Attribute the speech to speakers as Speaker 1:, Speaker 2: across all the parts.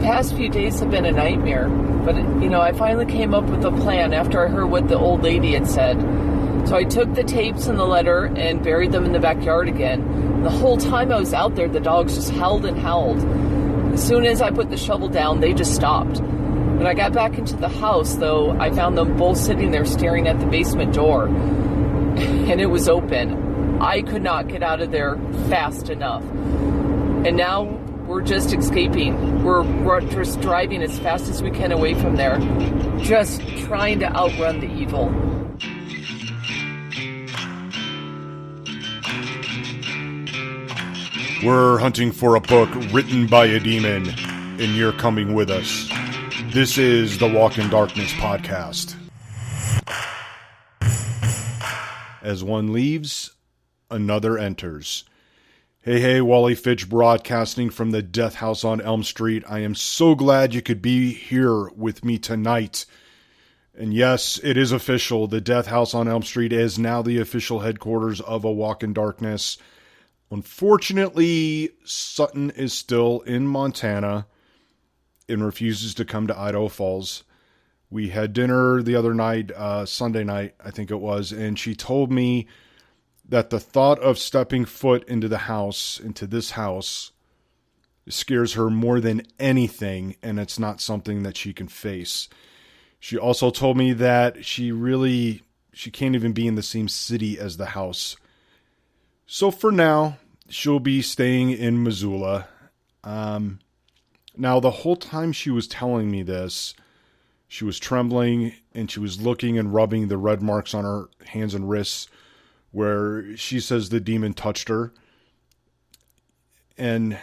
Speaker 1: past few days have been a nightmare, but, I finally came up with a plan after I heard what the old lady had said. So I took the tapes and the letter and buried them in the backyard again. And the whole time I was out there, the dogs just howled and howled. As soon as I put the shovel down, they just stopped. When I got back into the house, though, I found them both sitting there staring at the basement door. And it was open. I could not get out of there fast enough. And now we're just escaping. We're just driving as fast as we can away from there. Just trying to outrun the evil.
Speaker 2: We're hunting for a book written by a demon, and you're coming with us. This is the Walk in Darkness podcast. As one leaves, another enters. Hey, Wally Fitch broadcasting from the Death House on Elm Street. I am so glad you could be here with me tonight. And yes, it is official. The Death House on Elm Street is now the official headquarters of A Walk in Darkness. Unfortunately, Sutton is still in Montana and refuses to come to Idaho Falls. We had dinner the other night, Sunday night, I think it was, and she told me that the thought of stepping foot into this house, scares her more than anything, and it's not something that she can face. She also told me that she can't even be in the same city as the house. So for now, she'll be staying in Missoula. Now, the whole time she was telling me this, she was trembling, and she was looking and rubbing the red marks on her hands and wrists, where she says the demon touched her. And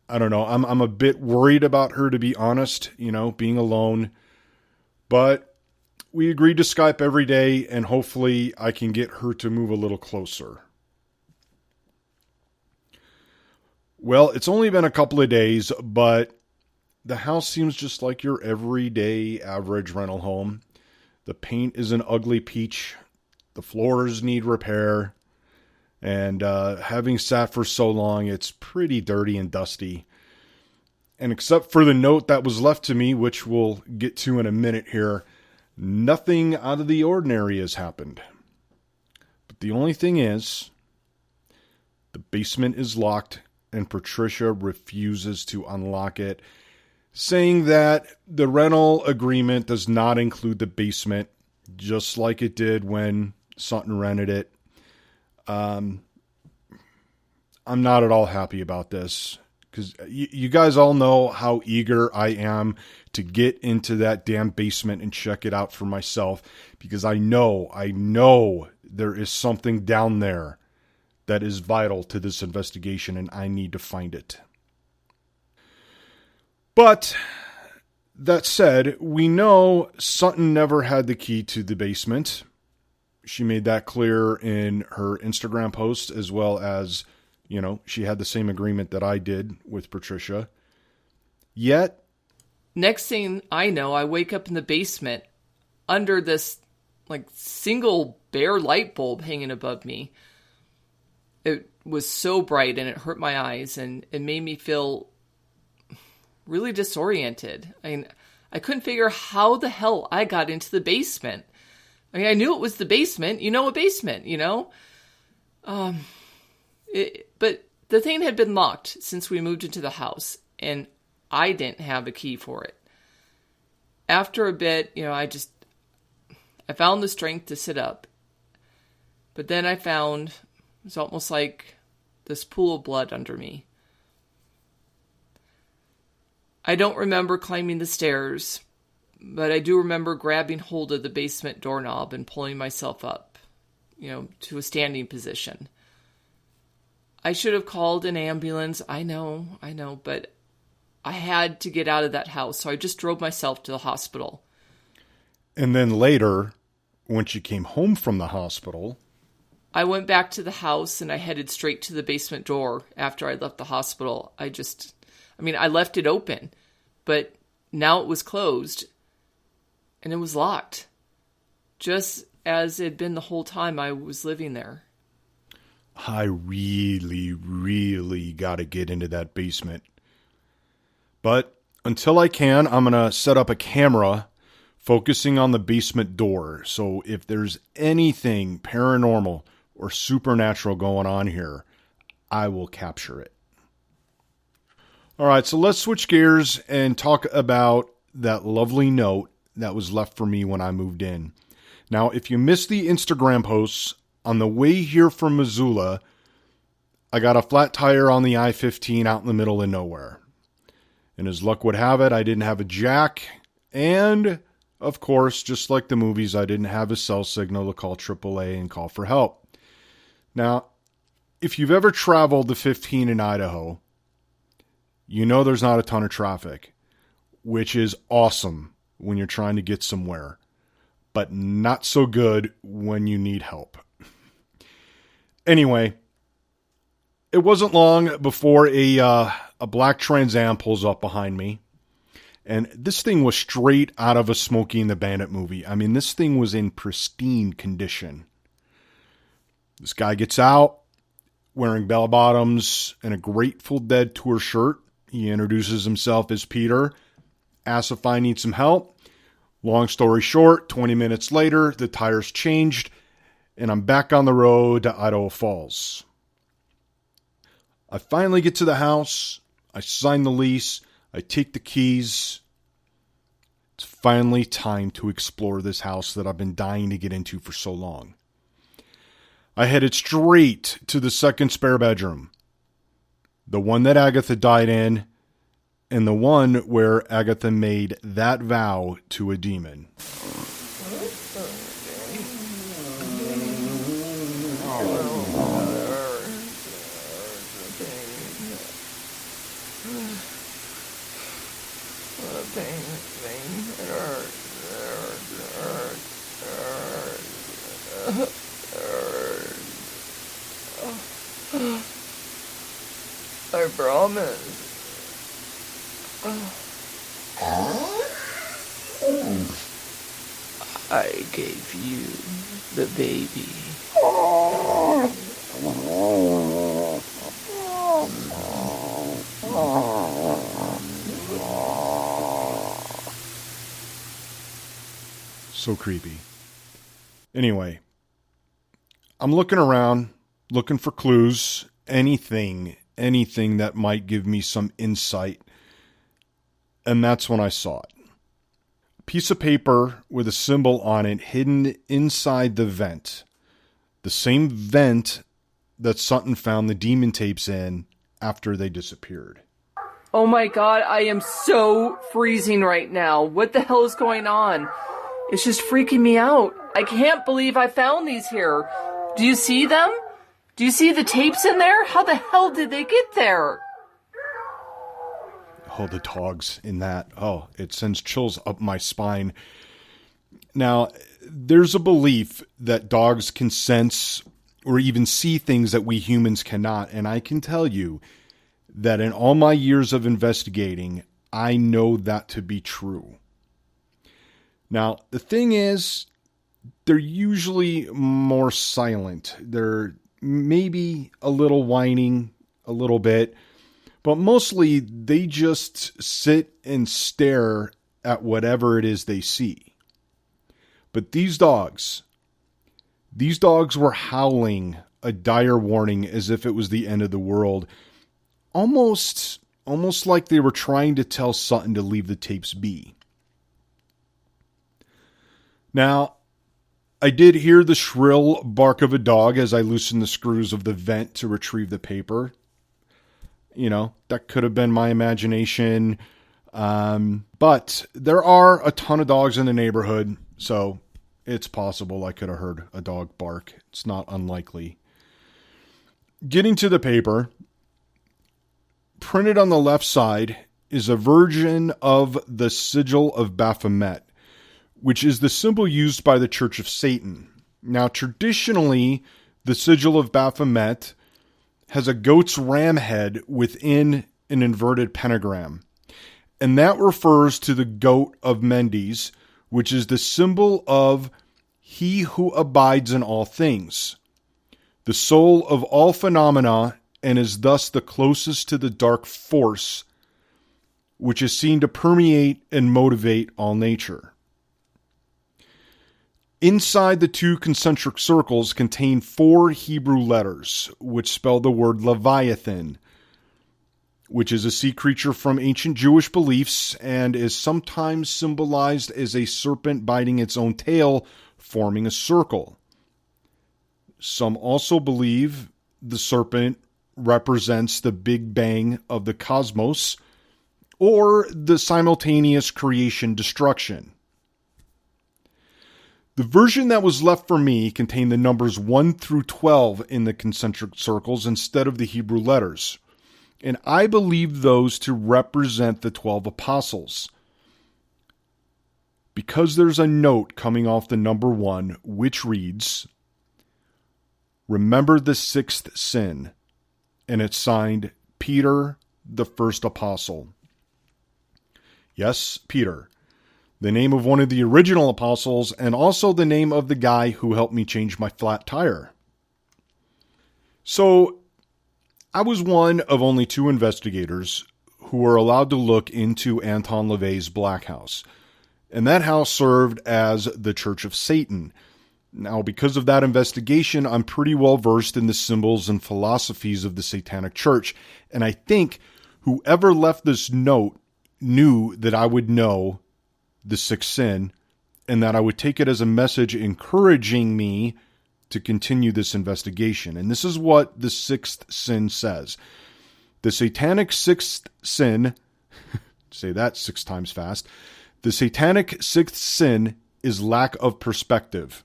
Speaker 2: I don't know, I'm a bit worried about her, to be honest, being alone. But we agreed to Skype every day, and hopefully I can get her to move a little closer. Well, it's only been a couple of days, but the house seems just like your everyday average rental home. The paint is an ugly peach. The floors need repair, and having sat for so long, it's pretty dirty and dusty. And except for the note that was left to me, which we'll get to in a minute here, nothing out of the ordinary has happened. But the only thing is, the basement is locked, and Patricia refuses to unlock it, saying that the rental agreement does not include the basement, just like it did when Sutton rented it. I'm not at all happy about this, because you guys all know how eager I am to get into that damn basement and check it out for myself, because I know there is something down there that is vital to this investigation, and I need to find it. But that said, we know Sutton never had the key to the basement. She made that clear in her Instagram post, as well as, she had the same agreement that I did with Patricia. Yet,
Speaker 1: next thing I know, I wake up in the basement under this single bare light bulb hanging above me. It was so bright and it hurt my eyes, and it made me feel really disoriented. I couldn't figure how the hell I got into the basement. I knew it was the basement. A basement, But the thing had been locked since we moved into the house, and I didn't have a key for it. After a bit, I found the strength to sit up. But then I found, it's almost like this pool of blood under me. I don't remember climbing the stairs, but I do remember grabbing hold of the basement doorknob and pulling myself up, to a standing position. I should have called an ambulance. I know, but I had to get out of that house, so I just drove myself to the hospital.
Speaker 2: And then later, when she came home from the hospital,
Speaker 1: I went back to the house and I headed straight to the basement door after I left the hospital. I left it open, but now it was closed and it was locked, just as it had been the whole time I was living there.
Speaker 2: I really, really got to get into that basement. But Until I can, I'm going to set up a camera focusing on the basement door. So if there's anything paranormal or supernatural going on here, I will capture it. All right, so let's switch gears and talk about that lovely note that was left for me when I moved in. Now, if you missed the Instagram posts, on the way here from Missoula, I got a flat tire on the I-15 out in the middle of nowhere. And as luck would have it, I didn't have a jack. And, of course, just like the movies, I didn't have a cell signal to call AAA and call for help. Now, if you've ever traveled the 15 in Idaho, you know there's not a ton of traffic, which is awesome when you're trying to get somewhere, but not so good when you need help. Anyway, it wasn't long before a black Trans Am pulls up behind me. And this thing was straight out of a Smokey and the Bandit movie. I mean, this thing was in pristine condition. This guy gets out wearing bell bottoms and a Grateful Dead tour shirt. He introduces himself as Peter, asks if I need some help. Long story short, 20 minutes later, the tires changed, and I'm back on the road to Idaho Falls. I finally get to the house. I sign the lease. I take the keys. It's finally time to explore this house that I've been dying to get into for so long. I headed straight to the second spare bedroom. The one that Agatha died in, and the one where Agatha made that vow to a demon.
Speaker 1: I promise. I gave you the baby.
Speaker 2: So creepy. Anyway, I'm looking around, looking for clues, anything that might give me some insight. And that's when I saw it. A piece of paper with a symbol on it hidden inside the vent. The same vent that Sutton found the demon tapes in after they disappeared.
Speaker 1: Oh my god, I am so freezing right now. What the hell is going on? It's just freaking me out. I can't believe I found these here. Do you see them? Do you see the tapes in there? How the hell did they get there?
Speaker 2: Oh, the dogs in that. Oh, it sends chills up my spine. Now, there's a belief that dogs can sense or even see things that we humans cannot. And I can tell you that in all my years of investigating, I know that to be true. Now, the thing is, they're usually more silent. They're maybe a little whining, a little bit, but mostly they just sit and stare at whatever it is they see. But these dogs were howling a dire warning as if it was the end of the world. Almost like they were trying to tell Sutton to leave the tapes be. Now, I did hear the shrill bark of a dog as I loosened the screws of the vent to retrieve the paper. You know, that could have been my imagination. But there are a ton of dogs in the neighborhood, so it's possible I could have heard a dog bark. It's not unlikely. Getting to the paper, printed on the left side is a version of the sigil of Baphomet, which is the symbol used by the Church of Satan. Now, traditionally, the sigil of Baphomet has a goat's ram head within an inverted pentagram. And that refers to the goat of Mendes, which is the symbol of he who abides in all things, the soul of all phenomena, and is thus the closest to the dark force which is seen to permeate and motivate all nature. Inside the two concentric circles contain 4 Hebrew letters, which spell the word Leviathan, which is a sea creature from ancient Jewish beliefs and is sometimes symbolized as a serpent biting its own tail, forming a circle. Some also believe the serpent represents the Big Bang of the cosmos, or the simultaneous creation-destruction. The version that was left for me contained the numbers 1 through 12 in the concentric circles instead of the Hebrew letters, and I believe those to represent the 12 apostles. Because there's a note coming off the number 1, which reads, "Remember the 6th sin," and it's signed Peter, the first apostle. Yes, Peter. The name of one of the original apostles, and also the name of the guy who helped me change my flat tire. So, I was one of only 2 investigators who were allowed to look into Anton LaVey's Black House, and that house served as the Church of Satan. Now, because of that investigation, I'm pretty well versed in the symbols and philosophies of the Satanic Church, and I think whoever left this note knew that I would know the 6th sin, and that I would take it as a message encouraging me to continue this investigation. And this is what the 6th sin says. The satanic 6th sin, say that 6 times fast, the satanic 6th sin is lack of perspective.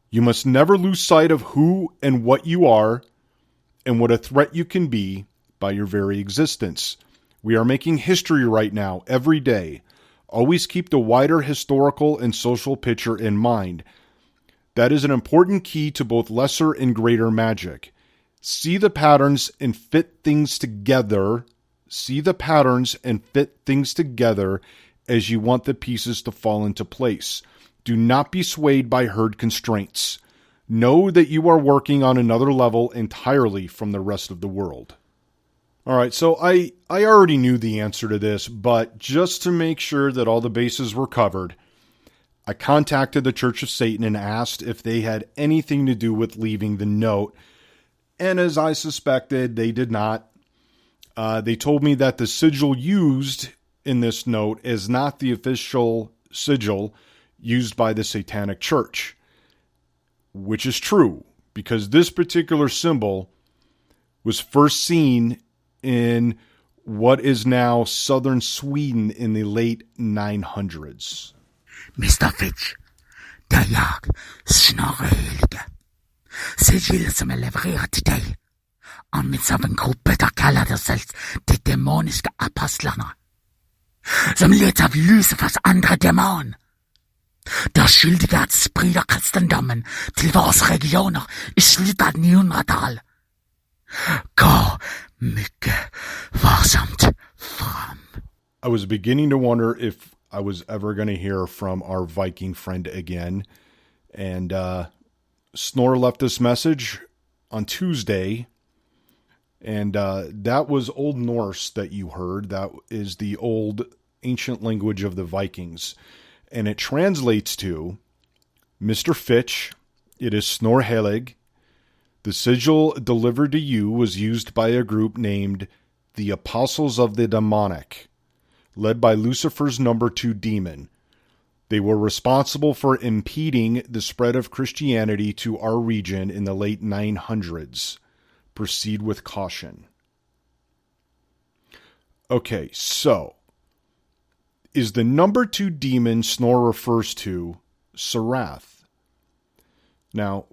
Speaker 2: You must never lose sight of who and what you are, and what a threat you can be by your very existence. We are making history right now, every day. Always keep the wider historical and social picture in mind. That is an important key to both lesser and greater magic. See the patterns and fit things together. See the patterns and fit things together as you want the pieces to fall into place. Do not be swayed by herd constraints. Know that you are working on another level entirely from the rest of the world. All right, so I already knew the answer to this, but just to make sure that all the bases were covered, I contacted the Church of Satan and asked if they had anything to do with leaving the note. And as I suspected, they did not. They told me that the sigil used in this note is not the official sigil used by the Satanic Church, which is true, because this particular symbol was first seen in what is now southern Sweden in the late 900s.
Speaker 3: Mr. Fitch, det er jeg, Snorre Helige. Sigillet som er levereret til deg, anvendes av en gruppe der kaller det selv de demoniske apostlerne, som leter av Lucifers andre demon. Det er skyldige at sprider kristendommen til vores regioner i slutet av 900-tallet. Gå mycket varsamt fram.
Speaker 2: I was beginning to wonder if I was ever going to hear from our Viking friend again. And Snorre left this message on Tuesday. And that was Old Norse that you heard. That is the old ancient language of the Vikings. And it translates to, Mr. Fitch, it is Snorre Helige. The sigil delivered to you was used by a group named the Apostles of the Demonic, led by Lucifer's number 2 demon. They were responsible for impeding the spread of Christianity to our region in the late 900s. Proceed with caution. Okay, so, is the number 2 demon Snorre refers to Surath? Now,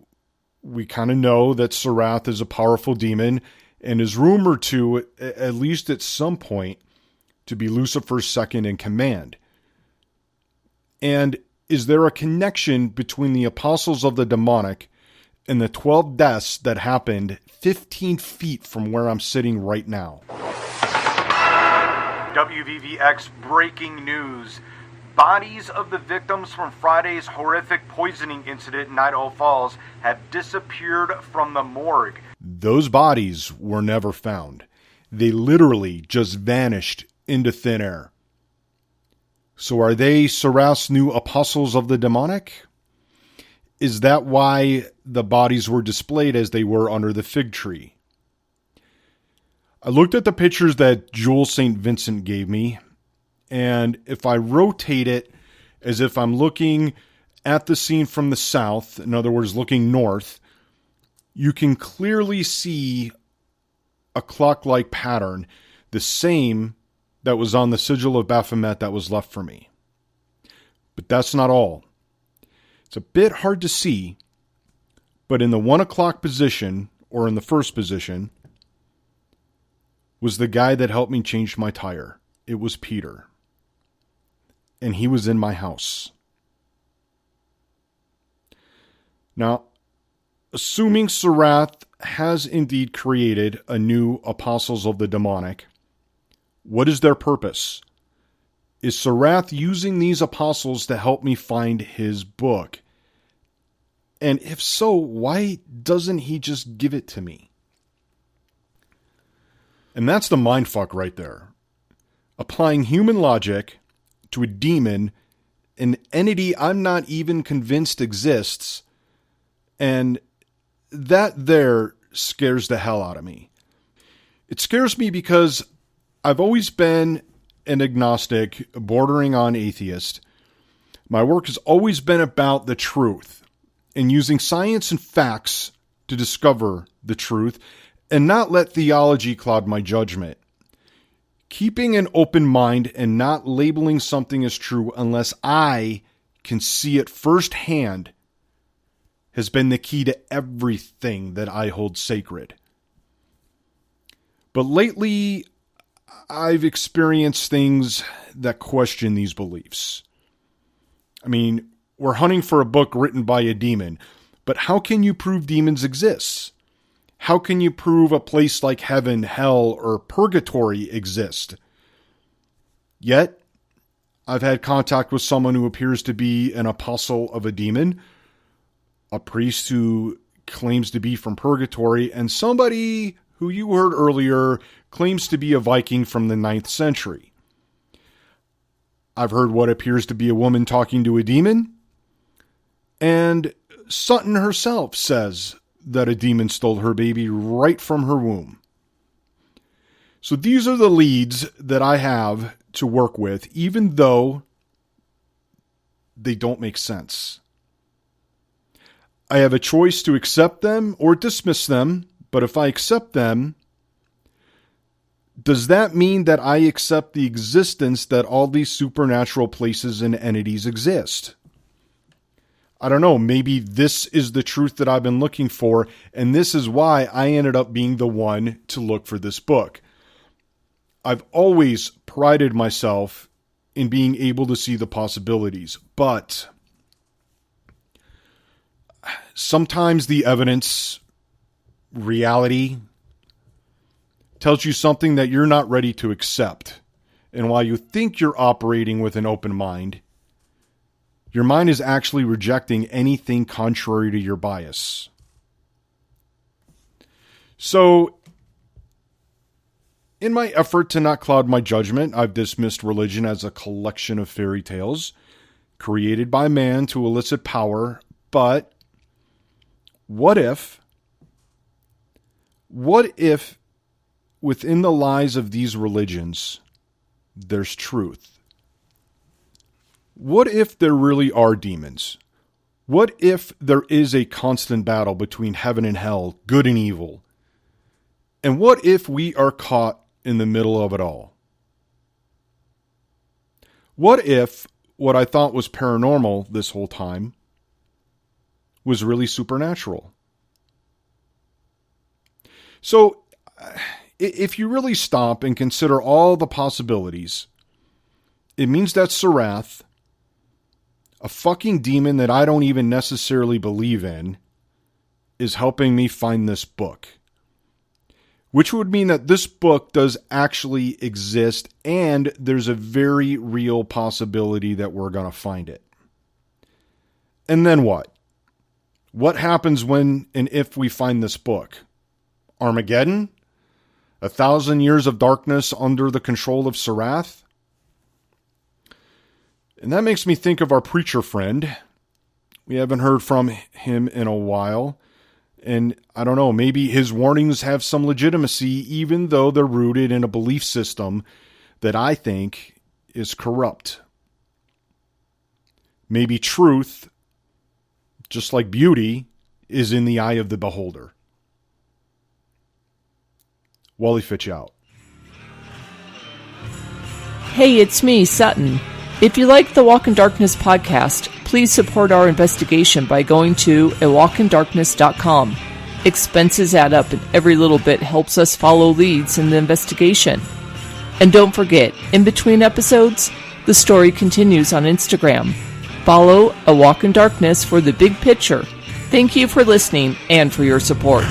Speaker 2: we kind of know that Surath is a powerful demon and is rumored to, at least at some point, to be Lucifer's second in command. And is there a connection between the Apostles of the Demonic and the 12 deaths that happened 15 feet from where I'm sitting right now? WVVX breaking news. Bodies of the victims from Friday's horrific poisoning incident in Idaho Falls have disappeared from the morgue. Those bodies were never found. They literally just vanished into thin air. So are they Surath's new apostles of the demonic? Is that why the bodies were displayed as they were under the fig tree? I looked at the pictures that Jules St. Vincent gave me, and if I rotate it as if I'm looking at the scene from the south, in other words, looking north, you can clearly see a clock-like pattern, the same that was on the sigil of Baphomet that was left for me. But that's not all. It's a bit hard to see, but in the 1 o'clock position, or in the first position, was the guy that helped me change my tire. It was Peter. And he was in my house. Now, assuming Surath has indeed created a new apostles of the demonic, what is their purpose? Is Surath using these apostles to help me find his book? And if so, why doesn't he just give it to me? And that's the mindfuck right there. Applying human logic to a demon, an entity I'm not even convinced exists, and that there scares the hell out of me. It scares me because I've always been an agnostic, bordering on atheist. My work has always been about the truth and using science and facts to discover the truth and not let theology cloud my judgment. Keeping an open mind and not labeling something as true unless I can see it firsthand has been the key to everything that I hold sacred. But lately, I've experienced things that question these beliefs. I mean, we're hunting for a book written by a demon, but how can you prove demons exist? How can you prove a place like heaven, hell, or purgatory exist? Yet, I've had contact with someone who appears to be an apostle of a demon, a priest who claims to be from purgatory, and somebody who you heard earlier claims to be a Viking from the 9th century. I've heard what appears to be a woman talking to a demon, and Sutton herself says that a demon stole her baby right from her womb. So these are the leads that I have to work with, even though they don't make sense. I have a choice to accept them or dismiss them, but if I accept them, does that mean that I accept the existence that all these supernatural places and entities exist? I don't know, maybe this is the truth that I've been looking for, and this is why I ended up being the one to look for this book. I've always prided myself in being able to see the possibilities, but sometimes the evidence, reality, tells you something that you're not ready to accept. And while you think you're operating with an open mind, your mind is actually rejecting anything contrary to your bias. So, in my effort to not cloud my judgment, I've dismissed religion as a collection of fairy tales created by man to elicit power. But what if within the lies of these religions, there's truth? What if there really are demons? What if there is a constant battle between heaven and hell, good and evil? And what if we are caught in the middle of it all? What if what I thought was paranormal this whole time was really supernatural? So, if you really stop and consider all the possibilities, it means that Surath, a fucking demon that I don't even necessarily believe in, is helping me find this book. Which would mean that this book does actually exist, and there's a very real possibility that we're going to find it. And then what? What happens when and if we find this book? Armageddon? 1,000 years of darkness under the control of Surath? And that makes me think of our preacher friend. We haven't heard from him in a while. And I don't know, maybe his warnings have some legitimacy, even though they're rooted in a belief system that I think is corrupt. Maybe truth, just like beauty, is in the eye of the beholder. Wally Fitch out.
Speaker 1: Hey, it's me, Sutton. If you like the Walk in Darkness podcast, please support our investigation by going to awalkindarkness.com. Expenses add up, and every little bit helps us follow leads in the investigation. And don't forget, in between episodes, the story continues on Instagram. Follow A Walk in Darkness for the big picture. Thank you for listening and for your support.